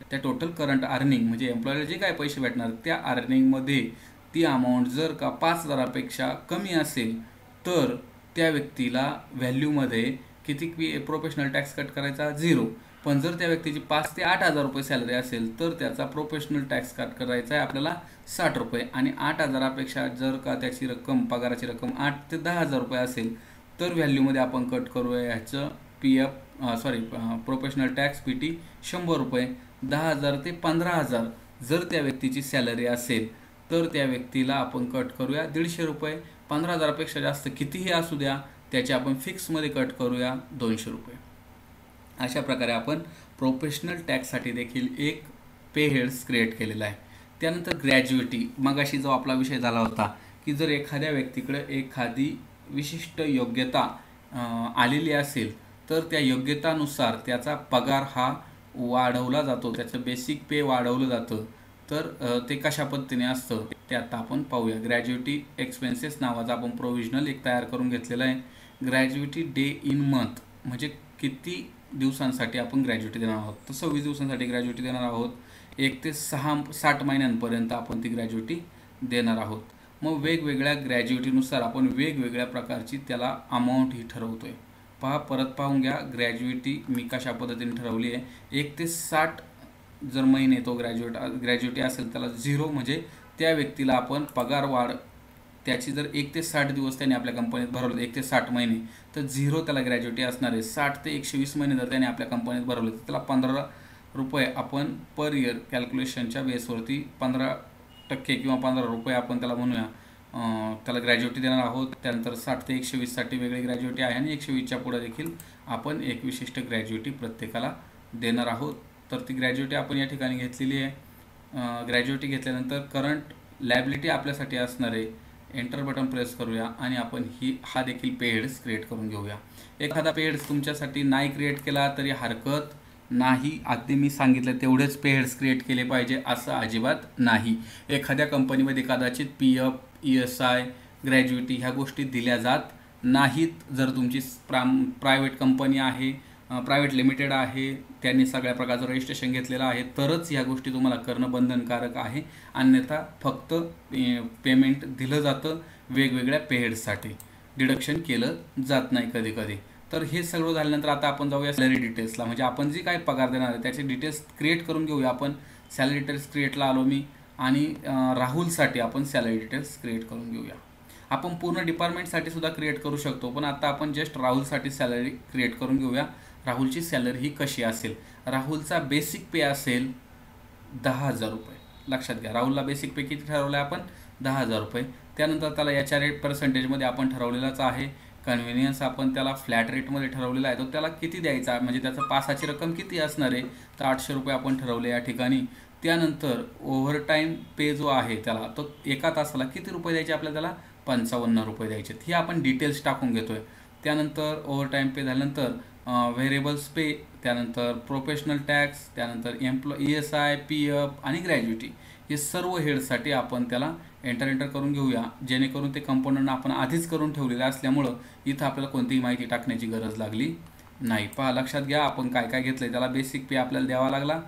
त्या टोटल करंट अर्निंग म्हणजे एम्प्लॉयला जे काय पैसे भेटणार त्या अर्निंगमध्ये ती अमाऊंट जर का 5,000पेक्षा कमी असेल तर त्या व्यक्तीला व्हॅल्यूमध्ये किती प्रोफेशनल टॅक्स कट करायचा, 0. पण जर त्या व्यक्तीची 5,000 ते 8,000 रुपये सॅलरी असेल तर त्याचा प्रोफेशनल टॅक्स कट करायचा आहे आपल्याला 60 रुपये. आणि 8,000पेक्षा जर का त्याची रक्कम, पगाराची रक्कम 8,000 ते 10,000 रुपये असेल तर व्हॅल्यूमध्ये आपण कट करूया ह्याचं प्रोफेशनल टॅक्स PT 100 रुपये. 10,000 ते 15,000 जर त्या व्यक्तीची सॅलरी असेल तर त्या व्यक्तीला आपण कट करूया 150 रुपये. 15,000पेक्षा जास्त कितीही असू द्या त्याचे आपण फिक्समध्ये कट करूया 200 रुपये. अशा प्रकारे आपण प्रोफेशनल टॅक्ससाठी देखील एक पे हेड्स क्रिएट केलेला आहे. त्यानंतर ग्रॅज्युएटी, मगाशी जो आपला विषय झाला होता की जर एखाद्या व्यक्तीकडे एखादी विशिष्ट योग्यता आलेली असेल तर त्या योग्यतानुसार त्याचा पगार हा वाढवला जातो, त्याचं बेसिक पे वाढवलं जातं. तर ते कशा पद्धतीने असतं ते आता आपण पाहूया. ग्रॅज्युएटी एक्सपेन्सेस नावाचा आपण प्रोव्हिजनल एक तयार करून घेतलेला आहे. ग्रॅज्युएटी डे इन मंथ म्हणजे किती दिवसांसाठी आपण ग्रॅज्युएटी देणार आहोत, तर 26 दिवसांसाठी ग्रॅज्युएटी देणार आहोत. 1 ते 60 महिन्यांपर्यंत आपण ती ग्रॅज्युएटी देणार आहोत. मग वेगवेगळ्या ग्रॅज्युएटीनुसार आपण वेगवेगळ्या प्रकारची त्याला अमाऊंट ही ठरवतोय. परत पाहून घ्या ग्रॅज्युएटी मी कशा पद्धतीने ठरवली आहे. 1 ते 60 जर महिने तो ग्रॅज्युएटी असेल त्याला 0 म्हणजे त्या व्यक्तीला आपण पगार वाढ त्याची जर 1 ते 60 दिवस त्याने आपल्या कंपनीत भरवले, 1 ते 60 महिने, तर झिरो त्याला ग्रॅज्युटी असणार आहे. 60 ते 120 महिने जर त्याने आपल्या कंपनीत भरवले तर त्याला ₹15 आपण पर इयर कॅल्क्युलेशनच्या बेसवरती 15% किंवा ₹15 आपण त्याला म्हणूया त्याला ग्रॅज्युटी देणार आहोत. त्यानंतर 60 ते 120साठी वेगळी ग्रॅज्युटी आहे आणि 120च्या पुढे देखील आपण एक विशिष्ट ग्रॅज्युटी प्रत्येकाला देणार आहोत. तर ती ग्रॅज्युटी आपण या ठिकाणी घेतलेली आहे. ग्रॅज्युटी घेतल्यानंतर करंट लायबिलिटी आपल्यासाठी असणार आहे. एंटर बटन प्रेस करूया आणि आपण हा देखील पे हेड्स क्रिएट करून घेऊया. एखादा पे हेड्स तुमच्यासाठी नाही क्रिएट केला तरी हरकत नाही. अगदी मी सांगितलं तेवढेच पे हेड्स क्रिएट केले पाहिजे असं अजिबात नाही. एखाद्या कंपनीमध्ये कदाचित PF, ESI, ग्रॅज्युटी ह्या गोष्टी दिल्या जात नाहीत. जर तुमची प्रायव्हेट कंपनी आहे, प्रायव्हेट लिमिटेड आहे, त्यांनी सगळ्या प्रकारचं रजिस्ट्रेशन घेतलेलं आहे, तरच ह्या गोष्टी तुम्हाला करणं बंधनकारक आहे. अन्यथा फक्त पेमेंट दिलं जातं, वेगवेगळ्या पे हेड्ससाठी डिडक्शन केलं जात नाही कधी कधी. तर हे सगळं झाल्यानंतर आता आपण जाऊया सॅलरी डिटेल्सला. म्हणजे आपण जी काय पगार देणार आहे त्याचे डिटेल्स क्रिएट करून घेऊया. आपण सॅलरी डिटेल्स क्रिएटला आलो मी आणि राहुलसाठी आपण सॅलरी डिटेल्स क्रिएट करून घेऊया. आपण पूर्ण डिपार्टमेंटसाठी सुद्धा क्रिएट करू शकतो, पण आता आपण जस्ट राहुलसाठी सॅलरी क्रिएट करून घेऊया. राहुलची सॅलरी ही कशी असेल? राहुलचा बेसिक पे असेल ₹10,000. लक्षात घ्या, राहुलला बेसिक पे किती ठरवलं आहे आपण? ₹10,000. त्यानंतर त्याला HR% आपण ठरवलेलाच आहे. कन्व्हिनियन्स आपण त्याला फ्लॅट रेटमध्ये ठरवलेला आहे. तो त्याला किती द्यायचा, म्हणजे त्याचं पासाची रक्कम किती असणार आहे? तर ₹800 आपण ठरवले या ठिकाणी. त्यानंतर ओव्हरटाईम पे जो आहे त्याला, तो एका तासाला किती रुपये द्यायचे आपल्याला? त्याला ₹55 द्यायचे. ही आपण डिटेल्स टाकून घेतोय. त्यानंतर ओव्हरटाईम पे झाल्यानंतर व्हेरिएबल्स पे, त्यानंतर प्रोफेशनल टॅक्स, त्यानंतर ESI, PF आणि ग्रॅज्युटी, हे सर्व हेडसाठी आपण त्याला एंटर करून घेऊया. जेणेकरून ते कंपोनंट आपण आधीच करून ठेवलेले असल्यामुळं इथं आपल्याला कोणतीही माहिती टाकण्याची गरज लागली नाही. पहा, लक्षात घ्या आपण काय काय घेतलं आहे. त्याला बेसिक पे आपल्याला द्यावा लागला,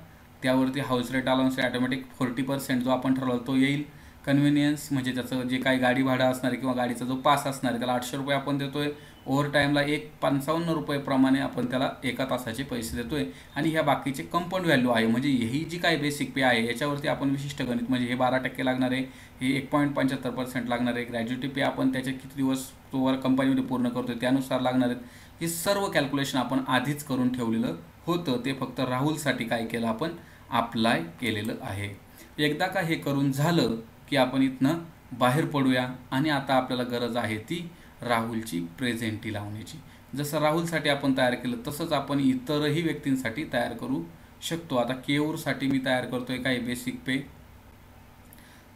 त्यावरती हाऊस रेट अलाउन्स ऑटोमॅटिक 40% जो आपण ठरवला तो येईल. कन्व्हिनियन्स म्हणजे त्याचं जे काही गाडी भाडं असणार आहे किंवा गाडीचा जो पास असणार आहे त्याला ₹800 आपण देतोय. ओव्हरटाईमला ₹55 प्रमाणे आपण त्याला एका तासाचे पैसे देतोय. आणि ह्या बाकीचे कंपाऊंड व्हॅल्यू आहे, म्हणजे ही जी काही बेसिक पे आहे याच्यावरती आपण विशिष्ट गणित, म्हणजे हे 12% लागणार आहे, हे 1.75% लागणार आहे. ग्रॅज्युटी पे आपण त्याचे किती दिवस तो कंपनीमध्ये पूर्ण करतोय त्यानुसार लागणार आहेत. हे सर्व कॅल्क्युलेशन आपण आधीच करून ठेवलेलं होतं. ते फक्त राहुलसाठी काय केलं आपण? अप्लाय केलेलं आहे. एकदा का हे करून झालं की आपण इथनं बाहेर पडूया आणि आता आपल्याला गरज आहे ती राहुलची प्रेझेंटी लावण्याची. जसं राहुलसाठी आपण तयार केलं तसंच आपण इतरही व्यक्तींसाठी तयार करू शकतो. आता केऊरसाठी मी तयार करतोय काही बेसिक पे.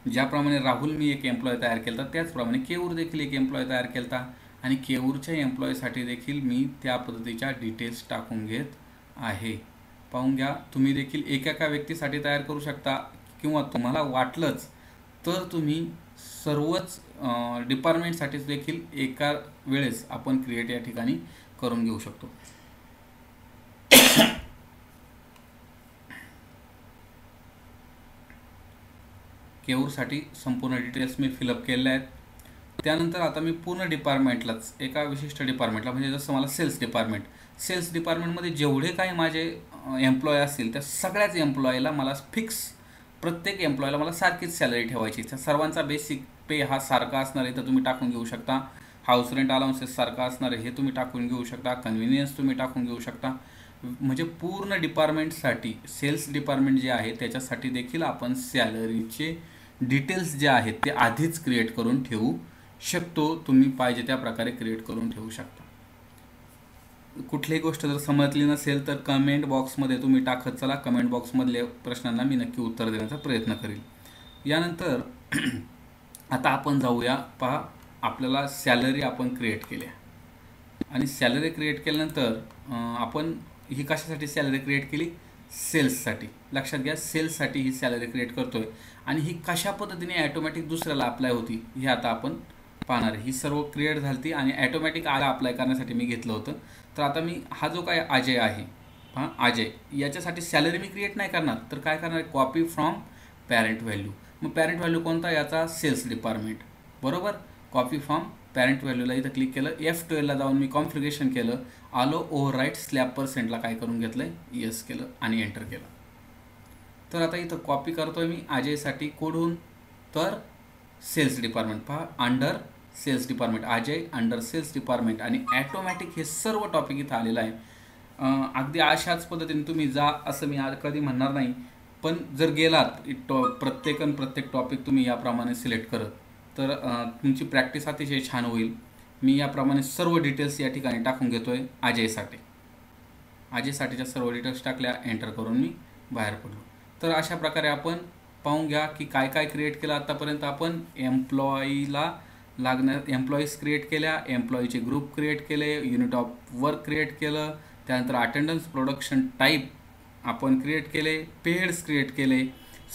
ज्याप्रमाणे राहुल मी एक एम्प्लॉय तयार केला त्याचप्रमाणे केऊर देखील एक एम्प्लॉय तयार केला आणि केऊरच्या एम्प्लॉयसाठी देखील मी त्या पद्धतीच्या डिटेल्स टाकून घेत आहे. पाहून घ्या, तुम्ही देखील एका व्यक्तीसाठी तयार करू शकता किंवा तुम्हाला वाटलंच तर तुम्ही सर्वच डिपार्टमेंटसाठी देखील एका वेळेस आपण क्रिएट या ठिकाणी करून घेऊ शकतो. केऊरसाठी संपूर्ण डिटेल्स मी फिलअप केलेल्या आहेत. त्यानंतर आता मी पूर्ण डिपार्टमेंटलाच, एका विशिष्ट डिपार्टमेंटला, म्हणजे जसं मला सेल्स डिपार्टमेंटमध्ये जेवढे काही माझे एम्प्लॉय असतील त्या सगळ्याच एम्प्लॉयला मला फिक्स, प्रत्येक एम्प्लॉयला मला सारखीच सॅलरी ठेवायची. त्या सर्वांचा बेसिक पे हा सारखा असणार आहे तर तुम्ही टाकून घेऊ शकता. हाऊस रेंट अलाउन्सेस सारखा असणार आहे हे तुम्ही टाकून घेऊ शकता. कन्व्हिनियन्स तुम्ही टाकून घेऊ शकता. म्हणजे पूर्ण डिपार्टमेंटसाठी, सेल्स डिपार्टमेंट जे आहे त्याच्यासाठी देखील आपण सॅलरीचे डिटेल्स जे आहेत ते आधीच क्रिएट करून ठेवू शकतो. तुम्ही पाहिजे त्या प्रकारे क्रिएट करून ठेवू शकता. कुठलीही गोष्ट जर समजली नसेल तर कमेंट बॉक्समध्ये तुम्ही टाकत चला. कमेंट बॉक्समधल्या प्रश्नांना मी नक्की उत्तर देण्याचा प्रयत्न करेल. यानंतर आता आपण जाऊया. पहा, आपल्याला सॅलरी आपण क्रिएट केल्या आणि सॅलरी क्रिएट केल्यानंतर आपण ही कशासाठी सॅलरी क्रिएट केली? सेल्ससाठी. लक्षात घ्या, सेल्ससाठी ही सॅलरी क्रिएट करतोय आणि ही कशा पद्धतीने ॲटोमॅटिक दुसऱ्याला अप्लाय होती हे आता आपण पाहणार आहे. ही सर्व क्रिएट झाली आणि ॲटोमॅटिक आला अप्लाय करण्यासाठी मी घेतलं होतं. तर आता मी हा जो काय अजय आहे, हां अजय, याच्यासाठी सॅलरी मी क्रिएट नाही करणार तर काय करणार आहे? Copy from parent value. मग पॅरेंट व्हॅल्यू कोणता? याचा सेल्स डिपार्टमेंट, बरोबर. कॉपी फ्रॉम पॅरेंट व्हॅल्यूला इथं क्लिक केलं. F12ला जाऊन मी कॉन्फिगरेशन केलं. आलो ओव्हरराईट स्लॅब% काय करून घेतलं? येस केलं आणि एंटर केलं. तर आता इथं कॉपी करतोय मी अजयसाठी. कुठून? तर सेल्स डिपार्टमेंट, पहा under sales department, Ajay under sales department आणि ॲटोमॅटिक हे सर्व टॉपिक इथं आलेलं आहे. अगदी अशाच पद्धतीने तुम्ही जा असं मी कधी म्हणणार नाही, पण जर गेलात प्रत्येक टॉपिक तुम्ही याप्रमाणे सिलेक्ट करत तर तुमची प्रॅक्टिस अतिशय छान होईल. मी याप्रमाणे सर्व डिटेल्स या ठिकाणी टाकून घेतोय अजयसाठीच्या सर्व डिटेल्स टाकल्या, एंटर करून मी बाहेर पडलो. तर अशा प्रकारे आपण पाहून घ्या की काय काय क्रिएट केलं आत्तापर्यंत आपण. एम्प्लॉईज क्रिएट केल्या, एम्प्लॉईचे ग्रुप क्रिएट केले, युनिट ऑफ वर्क क्रिएट केलं, त्यानंतर अटेंडन्स प्रोडक्शन टाईप आपण क्रिएट केले, पेड्स क्रिएट केले,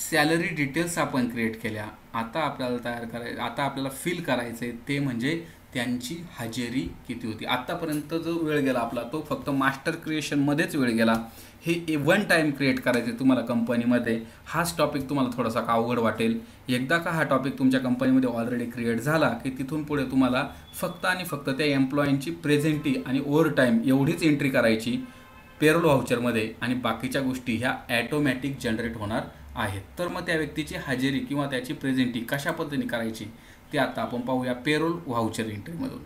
सॅलरी डिटेल्स आपण क्रिएट केल्या. आता आपल्याला फिल करायचं आहे ते म्हणजे त्यांची हजेरी किती होती. आत्तापर्यंत जो वेळ गेला आपला तो फक्त मास्टर क्रिएशनमध्येच वेळ गेला. हे वन टाईम क्रिएट करायचे तुम्हाला कंपनीमध्ये. हाच टॉपिक तुम्हाला थोडासा अवघड वाटेल. एकदा का हा टॉपिक तुमच्या कंपनीमध्ये ऑलरेडी क्रिएट झाला की तिथून पुढे तुम्हाला फक्त आणि फक्त त्या एम्प्लॉईंची प्रेझेंटी आणि ओव्हर टाईम एवढीच एंट्री करायची पेरोल व्हाउचरमध्ये आणि बाकीच्या गोष्टी ह्या ॲटोमॅटिक जनरेट होणार आहेत. तर मग त्या व्यक्तीची हजेरी किंवा त्याची प्रेझेंटी कशा पद्धतीने करायची ते आता आपण पाहूया पेरोल व्हाउचर एंट्रीमधून.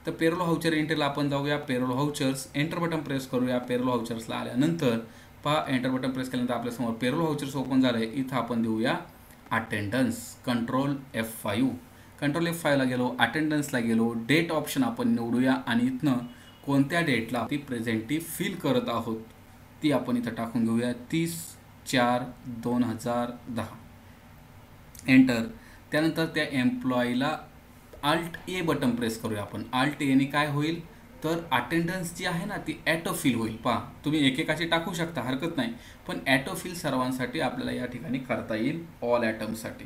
तर पेरोल व्हाउचर एंट्रीला आपण जाऊया, payroll vouchers, enter button press करूया. पेरोल व्हाउचर्सला आल्यानंतर पहा एंटर बटन प्रेस केल्यानंतर आपल्यासमोर पेरोल व्हाउचर्स ओपन झालं आहे. इथं आपण देऊया अटेंडन्स, कंट्रोल F5. कंट्रोल F5ला गेलो, अटेंडन्सला गेलो, डेट ऑप्शन आपण निवडूया आणि इथनं कोणत्या डेटला ती प्रेझेंटी फिल करत आहोत ती आपण इथं टाकून घेऊया, 30/4/2010. एंटर. त्यानंतर त्या एम्प्लॉईला Alt A बटन प्रेस करूया आपण. Alt Aने काय होईल तर अटेंडन्स जी आहे ना ती ॲटो फिल होईल. पहा तुम्ही एकेकाची टाकू शकता, हरकत नाही, पण ॲटो फिल सर्वांसाठी आपल्याला या ठिकाणी करता येईल. ऑल ॲटमसाठी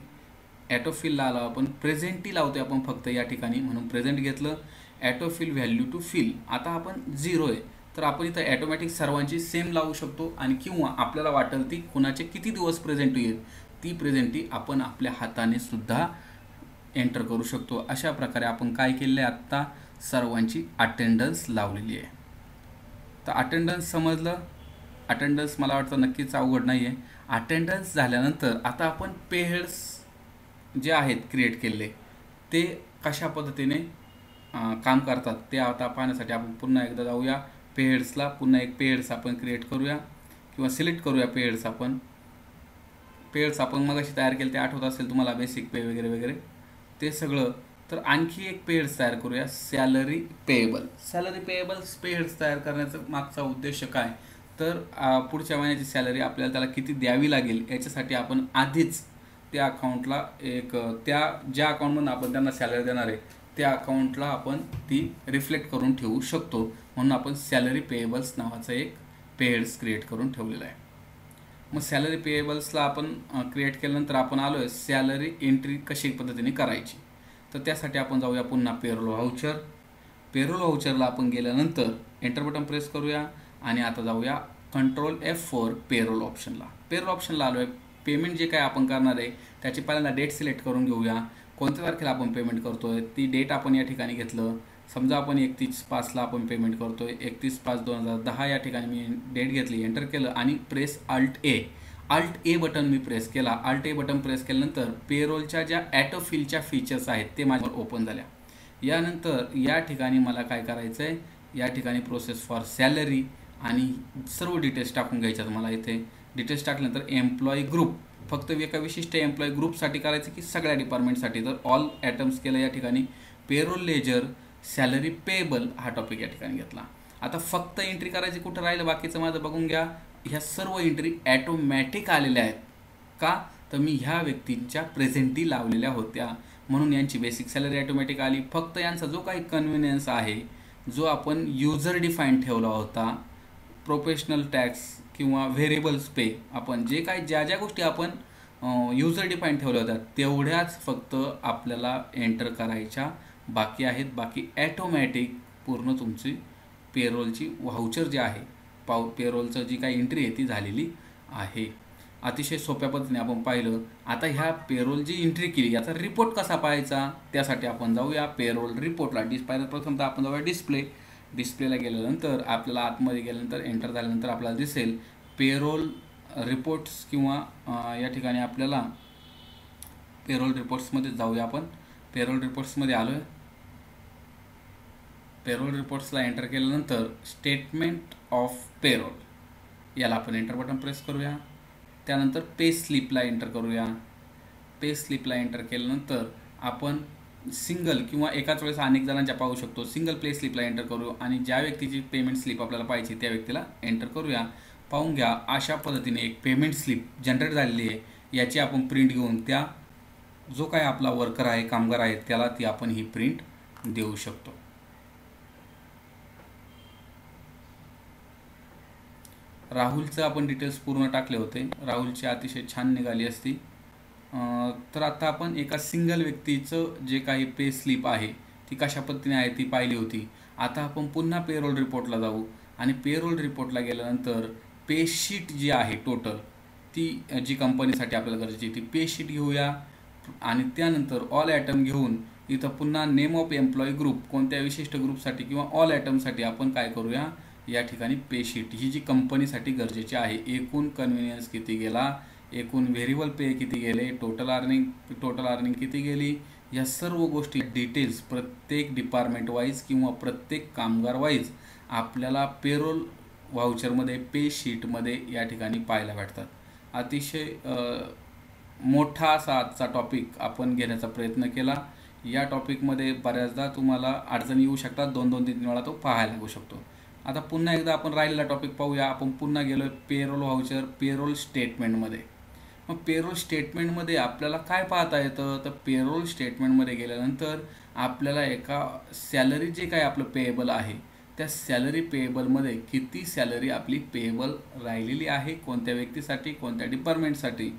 ॲटो फिलला आला आपण. प्रेझेंटी लावतोय आपण फक्त या ठिकाणी म्हणून प्रेझेंट घेतलं. Auto fill value to fill आता आपण 0 आहे तर आपण इथं ॲटोमॅटिक सर्वांची सेम लावू शकतो आणि किंवा आपल्याला वाटेल ती कुणाचे किती दिवस प्रेझेंटी येईल ती प्रेझेंटी आपण आपल्या हाताने सुद्धा एंटर करू शकतो. अशा प्रकारे आपण काय केलेलं आहे आत्ता सर्वांची अटेंडन्स लावलेली आहे. तर अटेंडन्स समजलं. अटेंडन्स मला वाटतं नक्कीच अवघड नाही आहे. अटेंडन्स झाल्यानंतर आता आपण पेड्स जे आहेत क्रिएट केलेले ते कशा पद्धतीने काम करतात ते आता पाहण्यासाठी आपण पुन्हा एकदा जाऊया पेड्सला. पुन्हा एक पेड्स आपण क्रिएट करूया किंवा सिलेक्ट करूया पेड्स आपण मगाशी तयार केले ते आठवत असेल तुम्हाला, बेसिक पे वगैरे वगैरे ते सगळं. तर आणखी एक पेड्स तयार करूया, सॅलरी पेएबल्स पेड्स तयार करण्याचा मागचा उद्देश काय तर पुढच्या महिन्याची सॅलरी आपल्याला त्याला किती द्यावी लागेल याच्यासाठी आपण आधीच त्या अकाउंटला त्या ज्या अकाउंटमधून आपण त्यांना सॅलरी देणार आहे त्या अकाउंटला आपण ती रिफ्लेक्ट करून ठेवू शकतो. म्हणून आपण सॅलरी पेएबल्स नावाचं एक पेड्स क्रिएट करून ठेवलेलं आहे. मग सॅलरी पेएबल्सला आपण क्रिएट केल्यानंतर आपण आलो आहे सॅलरी एंट्री कशी पद्धतीने करायची. तर त्यासाठी आपण जाऊया पुन्हा पेरोल व्हाउचरला आपण गेल्यानंतर एंटर बटन प्रेस करूया आणि आता जाऊया कंट्रोल F4 पेरोल ऑप्शनला आलो आहे. पेमेंट जे काय आपण करणार आहे त्याची पहिल्यांदा डेट सिलेक्ट करून घेऊया. कोणत्या तारखेला आपण पेमेंट करतोय ती डेट आपण या ठिकाणी घेतलं. समजा आपण 31/5ला आपण पेमेंट करतोय, 31/5/2010 या ठिकाणी मी डेट घेतली, एंटर केलं आणि press Alt A button me press केला. Alt A बटन प्रेस केल्यानंतर पेरोलच्या ज्या ॲटो फिलच्या फीचर्स आहेत ते माझ्यावर ओपन झाल्या. यानंतर या ठिकाणी मला काय करायचं आहे, या ठिकाणी प्रोसेस फॉर सॅलरी आणि सर्व डिटेल्स टाकून घ्यायच्यात मला. इथे डिटेल्स टाकल्यानंतर एम्प्लॉई ग्रुप फक्त एका विशिष्ट एम्प्लॉई ग्रुपसाठी करायचं की सगळ्या डिपार्टमेंटसाठी. तर ऑल ॲटम्स केलं या ठिकाणी. पेरोल लेजर सॅलरी पेएबल हा टॉपिक या ठिकाणी घेतला. आता फक्त एंट्री करायची कुठं राहिलं बाकीचं माझं बघून घ्या. ह्या सर्व एंट्री ॲटोमॅटिक आलेल्या आहेत. का तर मी ह्या व्यक्तींच्या प्रेझेंटी लावलेल्या होत्या म्हणून यांची बेसिक सॅलरी ॲटोमॅटिक आली. फक्त यांचा जो काही कन्व्हिनियन्स आहे जो आपण युजर डिफाईन ठेवला होता, प्रोफेशनल टॅक्स किंवा व्हेरिएबल्स पे, आपण जे काही ज्या गोष्टी आपण युजर डिफाईन ठेवल्या होत्या तेवढ्याच फक्त आपल्याला एंटर करायच्या बाकी आहेत. बाकी ॲटोमॅटिक पूर्ण तुमची पेरोलची व्हाउचर जे आहे पेरोलचं जी काही एंट्री आहे ती झालेली आहे. अतिशय सोप्या पद्धतीने आपण पाहिलं. आता ह्या पेरोल जी एंट्री केली याचा रिपोर्ट कसा पाहायचा त्यासाठी आपण जाऊया पेरोल रिपोर्टला. प्रथमतः आपण जाऊया डिस्प्लेला गेल्यानंतर आपल्याला आतमध्ये गेल्यानंतर एंटर झाल्यानंतर आपल्याला दिसेल पेरोल रिपोर्ट्स किंवा या ठिकाणी आपल्याला पेरोल रिपोर्ट्समध्ये जाऊया आपण. पेरोल रिपोर्ट्समध्ये आलो आहे. पेरोल रिपोर्ट्सला एंटर केल्यानंतर स्टेटमेंट ऑफ पेरोल याला आपण एंटर बटन प्रेस करूया. त्यानंतर पे स्लिपला एंटर करूया. पे स्लिपला एंटर केल्यानंतर आपण सिंगल किंवा एकाच वेळेस अनेक जणांच्या पाहू शकतो. सिंगल पे स्लिपला एंटर करू आणि ज्या व्यक्तीची पेमेंट स्लिप आपल्याला पाहिजे त्या व्यक्तीला एंटर करूया. पाहून घ्या, अशा पद्धतीने एक पेमेंट स्लिप जनरेट झालेली आहे. याची आपण प्रिंट घेऊन त्या जो काय आपला वर्कर आहे, कामगार आहे, त्याला ती आपण ही प्रिंट देऊ शकतो. राहुलचं आपण डिटेल्स पूर्ण टाकले होते. राहुलची अतिशय छान निघाली असती. तर आता आपण एका सिंगल व्यक्तीचं जे काही पे स्लिप आहे ती कशा पद्धतीने आहे ती पाहिली होती. आता आपण पुन्हा पेरोल रिपोर्टला जाऊ आणि पेरोल रिपोर्टला गेल्यानंतर पे शीट जी आहे टोटल ती जी कंपनीसाठी आपल्याला गरजेची ती पे शीट घेऊया. आणि त्यानंतर ऑल आयटम घेऊन इथं पुन्हा नेम ऑफ एम्प्लॉई ग्रुप कोणत्या विशिष्ट ग्रुपसाठी किंवा ऑल आयटमसाठी आपण काय करूया, या ठिकाणी पे शीट ही जी कंपनीसाठी गरजेची आहे, एकूण कन्व्हिनियन्स किती गेला, एकूण व्हेरिएबल पे किती गेले, टोटल अर्निंग किती गेली, या सर्व गोष्टी डिटेल्स प्रत्येक डिपार्टमेंट वाईज किंवा प्रत्येक कामगार वाईज आपल्याला पेरोल व्हाउचरमध्ये पे शीटमध्ये या ठिकाणी पाहायला भेटतात. अतिशय मोठा असा आजचा टॉपिक आपण घेण्याचा प्रयत्न केला. या टॉपिकमध्ये बऱ्याचदा तुम्हाला अडचणी येऊ शकतात. 2-3 वेळा तो पाहायला लागू शकतो. आता पुन्हा एकदा आपण राहिलेला टॉपिक पाहूया. आपण पुन्हा गेलो पेरोल व्हाउचर पेरोल स्टेटमेंटमध्ये. मग पेरोल स्टेटमेंटमध्ये आपल्याला काय पाहता येतं, तर पेरोल स्टेटमेंटमध्ये गेल्यानंतर आपल्याला एका सॅलरी जे काय आपलं पेएबल आहे त्या सॅलरी पेएबलमध्ये किती सॅलरी आपली पेएबल राहिलेली आहे, कोणत्या व्यक्तीसाठी, कोणत्या डिपार्टमेंटसाठी,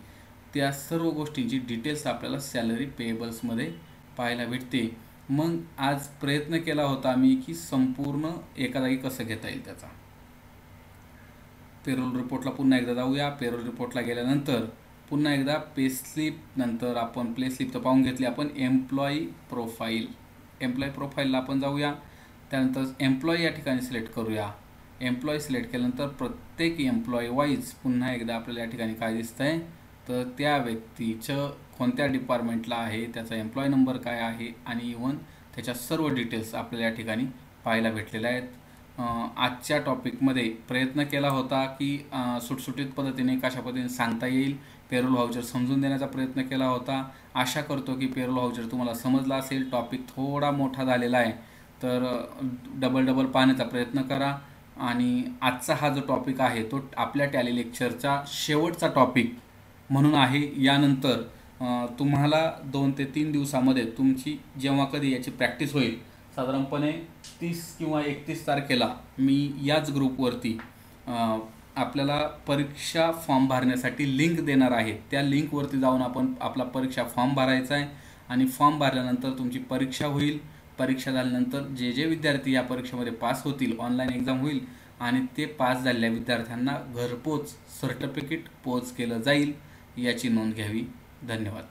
त्या सर्व गोष्टींची डिटेल्स आपल्याला सॅलरी पेएबल्समध्ये पाहायला भेटते. मग आज प्रयत्न केला होता मी की संपूर्ण एका जागी कसं घेता येईल त्याचा. पेरोल रिपोर्टला पुन्हा एकदा जाऊया. पेरोल रिपोर्टला गेल्यानंतर पुन्हा एकदा पे स्लिप नंतर आपण पे स्लिप तर पाहून घेतली आपण. एम्प्लॉई प्रोफाईलला आपण जाऊया. त्यानंतर एम्प्लॉई या ठिकाणी सिलेक्ट करूया. एम्प्लॉई सिलेक्ट केल्यानंतर प्रत्येक एम्प्लॉई वाईज पुन्हा एकदा आपल्याला या ठिकाणी काय दिसतं आहे, तर त्या व्यक्तीचं कोणत्या डिपार्टमेंटला आहे, त्याचा एम्प्लॉई नंबर काय आहे आणि इव्हन त्याच्या सर्व डिटेल्स आपल्याला या ठिकाणी पाहायला भेटलेल्या आहेत. आजच्या टॉपिकमध्ये प्रयत्न केला होता की सुटसुटीत पद्धतीने कशा पद्धतीने सांगता येईल पेरोल व्हाउचर समजून देण्याचा प्रयत्न केला होता. आशा करतो की पेरोल व्हाउचर तुम्हाला समजला असेल. टॉपिक थोडा मोठा झालेला आहे तर डबल पाहण्याचा प्रयत्न करा. आणि आजचा हा जो टॉपिक आहे तो आपल्या टॅली लेक्चरचा शेवटचा टॉपिक म्हणून आहे. यानंतर तुम्हाला 2 ते 3 दिवसामध्ये तुमची जेव्हा कधी याची प्रॅक्टिस होईल, साधारणपणे 30 किंवा 31 तारखेला मी याच ग्रुपवरती आपल्याला परीक्षा फॉर्म भरण्यासाठी लिंक देणार आहे. त्या लिंकवरती जाऊन आपण आपला परीक्षा फॉर्म भरायचा आहे आणि फॉर्म भरल्यानंतर तुमची परीक्षा होईल. परीक्षा झाल्यानंतर जे विद्यार्थी या परीक्षेमध्ये पास होतील, ऑनलाईन एक्झाम होईल आणि ते पास झालेल्या विद्यार्थ्यांना घरपोच सर्टिफिकेट पोच केलं जाईल. याची नोंद घ्यावी. धन्यवाद.